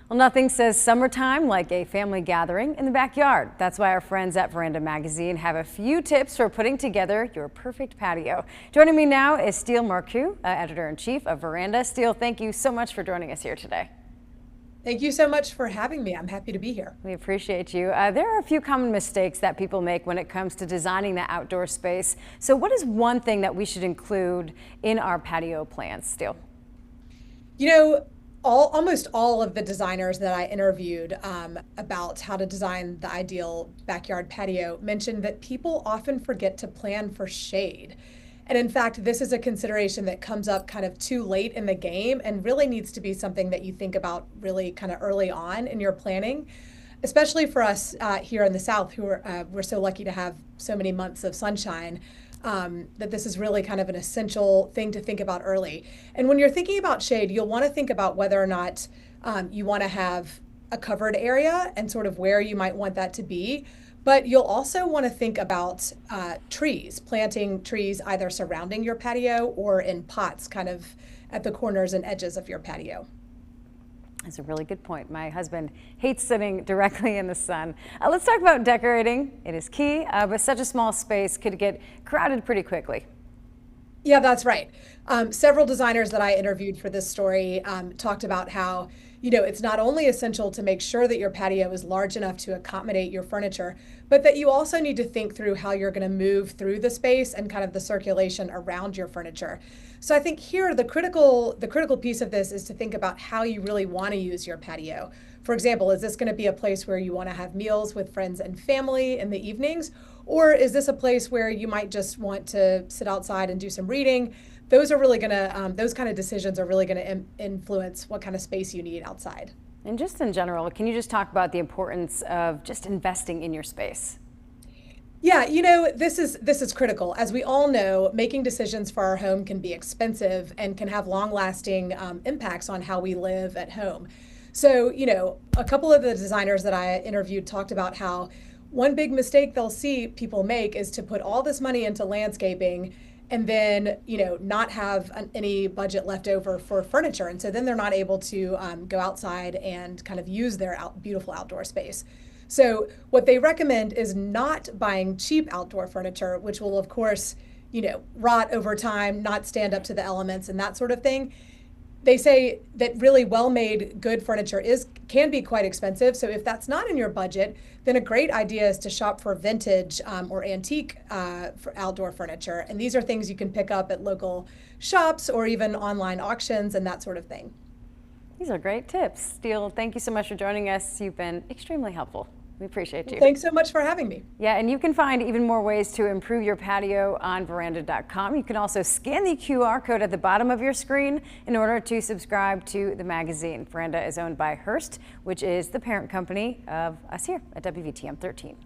Well, nothing says summertime like a family gathering in the backyard. That's why our friends at Veranda Magazine have a few tips for putting together your perfect patio. Joining me now is Steele Marcoux, editor-in-chief of Veranda. Steele, thank you so much for joining us here today. Thank you so much for having me. I'm happy to be here. We appreciate you. There are a few common mistakes that people make when it comes to designing the outdoor space. So what is one thing that we should include in our patio plans, Steele? You know, almost all of the designers that I interviewed about how to design the ideal backyard patio mentioned that people often forget to plan for shade. And in fact, this is a consideration that comes up kind of too late in the game and really needs to be something that you think about really kind of early on in your planning, especially for us here in the South who are we're so lucky to have so many months of sunshine. That this is really kind of an essential thing to think about early. And when you're thinking about shade, you'll want to think about whether or not you want to have a covered area and sort of where you might want that to be. But you'll also want to think about trees, planting trees either surrounding your patio or in pots kind of at the corners and edges of your patio. That's a really good point. My husband hates sitting directly in the sun. Let's talk about decorating. It is key, but such a small space could get crowded pretty quickly. Yeah, that's right. Several designers that I interviewed for this story talked about how, it's not only essential to make sure that your patio is large enough to accommodate your furniture, but that you also need to think through how you're going to move through the space and kind of the circulation around your furniture. So I think here the critical piece of this is to think about how you really want to use your patio. For example, is this going to be a place where you want to have meals with friends and family in the evenings? Or is this a place where you might just want to sit outside and do some reading? Those are really going to, those kind of decisions are really going to influence what kind of space you need outside. And just in general, can you just talk about the importance of just investing in your space? Yeah, this is critical. As we all know, making decisions for our home can be expensive and can have long-lasting impacts on how we live at home. So, a couple of the designers that I interviewed talked about how one big mistake they'll see people make is to put all this money into landscaping and then, not have any budget left over for furniture. And so then they're not able to go outside and kind of use their beautiful outdoor space. So what they recommend is not buying cheap outdoor furniture, which will, of course, rot over time, not stand up to the elements and that sort of thing. They say that really well-made, good furniture can be quite expensive. So if that's not in your budget, then a great idea is to shop for vintage or antique for outdoor furniture. And these are things you can pick up at local shops or even online auctions and that sort of thing. These are great tips. Steele, thank you so much for joining us. You've been extremely helpful. We appreciate you. Thanks so much for having me. Yeah, and you can find even more ways to improve your patio on veranda.com. You can also scan the QR code at the bottom of your screen in order to subscribe to the magazine. Veranda is owned by Hearst, which is the parent company of us here at WVTM 13.